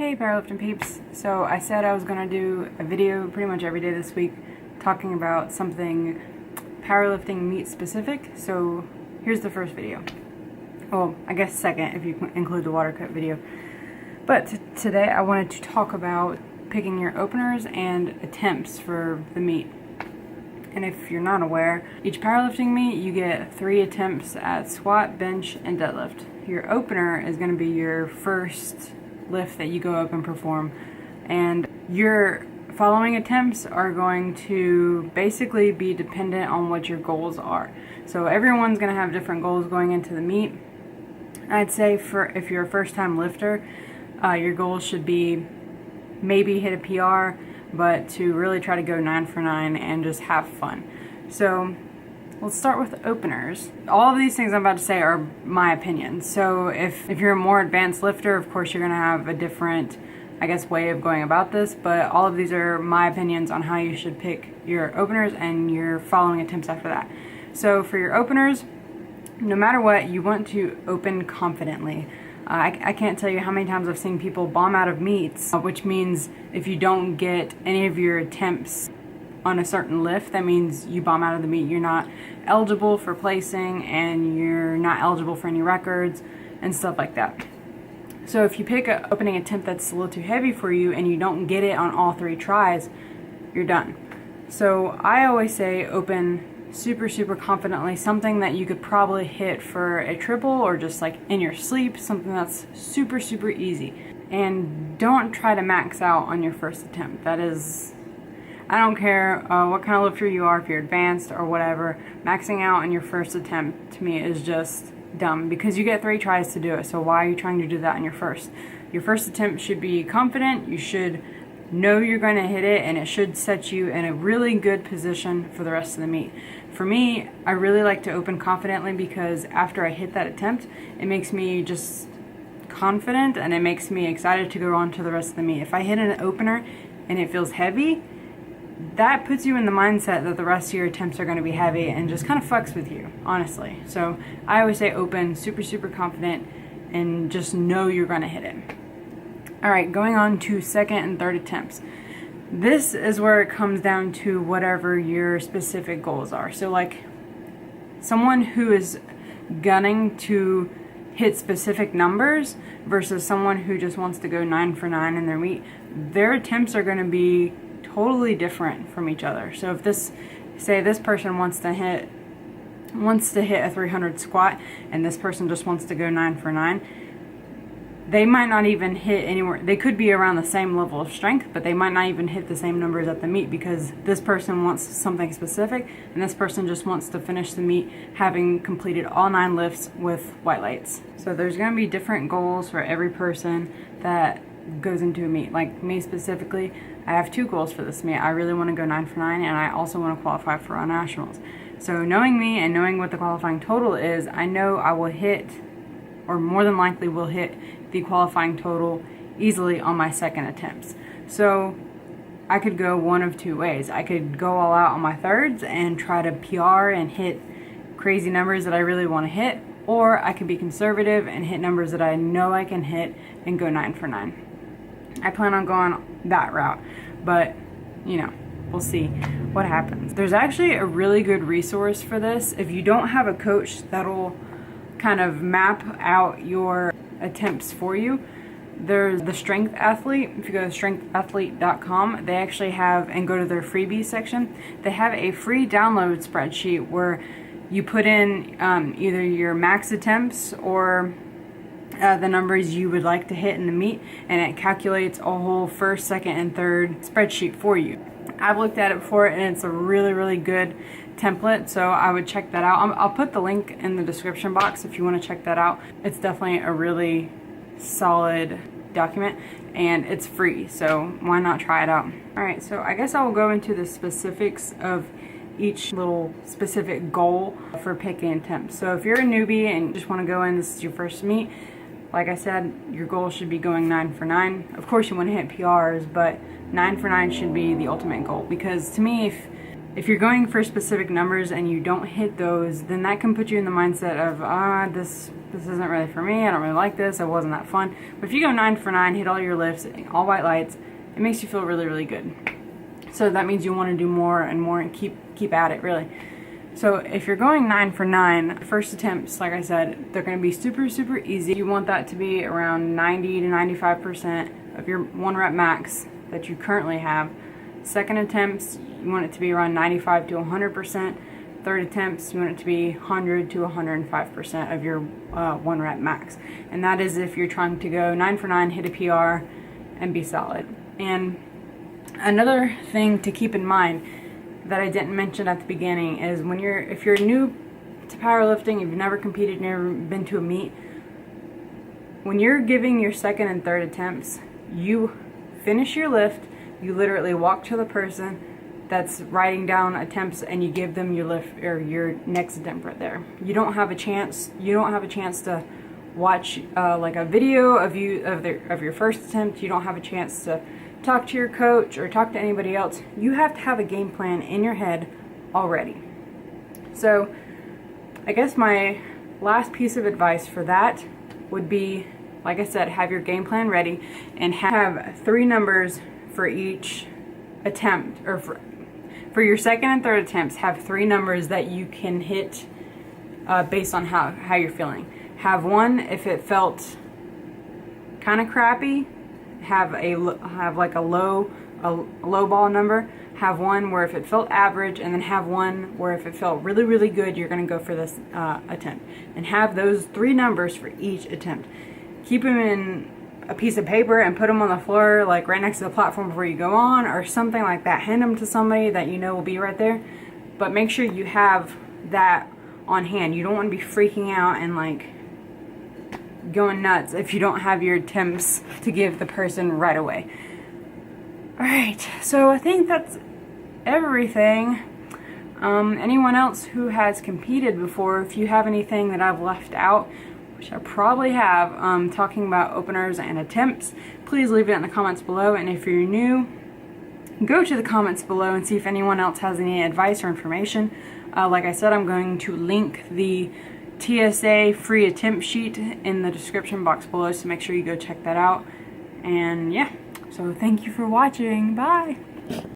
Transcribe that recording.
Hey powerlifting peeps. So I said I was going to do a video pretty much every day this week talking about something powerlifting meet specific. So here's the first video. Well, I guess second if you include the water cut video. But today I wanted to talk about picking your openers and attempts for the meet. And if you're not aware, each powerlifting meet you get 3 attempts at squat, bench, and deadlift. Your opener is going to be your first lift that you go up and perform, and your following attempts are going to basically be dependent on what your goals are. So everyone's going to have different goals going into the meet. I'd say if you're a first-time lifter, your goals should be maybe hit a PR, but to really try to go 9 for 9 and just have fun. So let's start with openers. All of these things I'm about to say are my opinions. So if you're a more advanced lifter, of course you're going to have a different, I guess, way of going about this, but all of these are my opinions on how you should pick your openers and your following attempts after that. So for your openers, no matter what, you want to open confidently. I can't tell you how many times I've seen people bomb out of meets, which means if you don't get any of your attempts on a certain lift, that means you bomb out of the meet. You're not eligible for placing and you're not eligible for any records and stuff like that. So if you pick an opening attempt that's a little too heavy for you and you don't get it on all 3 tries, you're done. So I always say open super confidently, something that you could probably hit for a triple or just like in your sleep, something that's super easy. And don't try to max out on your first attempt. That is, I don't care what kind of lifter you are, if you're advanced or whatever, maxing out on your first attempt to me is just dumb because you get 3 tries to do it. So why are you trying to do that on your first? Your first attempt should be confident. You should know you're going to hit it, and it should set you in a really good position for the rest of the meet. For me, I really like to open confidently because after I hit that attempt, it makes me just confident and it makes me excited to go on to the rest of the meet. If I hit an opener and it feels heavy, that puts you in the mindset that the rest of your attempts are going to be heavy and just kind of fucks with you, honestly. So I always say open, super confident, and just know you're going to hit it. Alright, going on to second and third attempts. This is where it comes down to whatever your specific goals are. So like someone who is gunning to hit specific numbers versus someone who just wants to go 9 for 9 in their meet, their attempts are going to be totally different from each other. So if this person wants to hit a 300 squat and this person just wants to go 9 for 9, they might not even hit anywhere. They could be around the same level of strength, but they might not even hit the same numbers at the meet because this person wants something specific and this person just wants to finish the meet having completed all 9 lifts with white lights. So there's going to be different goals for every person that goes into a meet. Like me specifically, I have 2 goals for this meet. I really want to go 9 for 9 and I also want to qualify for our nationals. So knowing me and knowing what the qualifying total is, I know I will hit, or more than likely will hit, the qualifying total easily on my second attempts. So I could go one of 2 ways. I could go all out on my thirds and try to PR and hit crazy numbers that I really want to hit, or I could be conservative and hit numbers that I know I can hit and go 9 for 9. I plan on going that route, but you know, we'll see what happens. There's actually a really good resource for this. If you don't have a coach that'll kind of map out your attempts for you, there's the Strength Athlete. If you go to strengthathlete.com, they actually have, and go to their freebies section, they have a free download spreadsheet where you put in either your max attempts or the numbers you would like to hit in the meet, and it calculates a whole first, second, and third spreadsheet for you. I've looked at it before and it's a really good template, so I would check that out. I'll put the link in the description box if you want to check that out. It's definitely a really solid document and it's free, so why not try it out? Alright, so I guess I will go into the specifics of each little specific goal for picking attempts. So if you're a newbie and just want to go in, this is your first meet, like I said, your goal should be going 9 for 9. Of course you want to hit PRs, but 9 for 9 should be the ultimate goal, because to me, if you're going for specific numbers and you don't hit those, then that can put you in the mindset of, this this isn't really for me, I don't really like this, it wasn't that fun. But if you go 9 for 9, hit all your lifts, all white lights, it makes you feel really, really good. So that means you want to do more and more and keep at it, really. So if you're going 9 for 9, first attempts, like I said, they're going to be super, super easy. You want that to be around 90 to 95% of your 1 rep max that you currently have. Second attempts, you want it to be around 95 to 100%. Third attempts, you want it to be 100 to 105% of your 1 rep max. And that is if you're trying to go 9 for 9, hit a PR, and be solid. And another thing to keep in mind that I didn't mention at the beginning is if you're new to powerlifting, if you've never competed, never been to a meet, when you're giving your second and third attempts, you finish your lift, you literally walk to the person that's writing down attempts and you give them your lift or your next attempt right there. You don't have a chance to watch like a video of your first attempt. You don't have a chance to talk to your coach or talk to anybody else. You have to have a game plan in your head already. So I guess my last piece of advice for that would be, like I said, have your game plan ready and have 3 numbers for each attempt, or for your second and third attempts, have 3 numbers that you can hit based on how you're feeling. Have 1 if it felt kind of crappy. Have like a low ball number. Have 1 where if it felt average, and then have 1 where if it felt really, really good, you're going to go for this attempt. And have those 3 numbers for each attempt. Keep them in a piece of paper and put them on the floor, like right next to the platform before you go on, or something like that. Hand them to somebody that you know will be right there. But make sure you have that on hand. You don't want to be freaking out and like going nuts if you don't have your attempts to give the person right away. Alright, so I think that's everything. Anyone else who has competed before, if you have anything that I've left out, which I probably have, talking about openers and attempts, please leave it in the comments below. And if you're new, go to the comments below and see if anyone else has any advice or information. Like I said, I'm going to link the TSA free attempt sheet in the description box below, so make sure you go check that out. And yeah, so thank you for watching. Bye!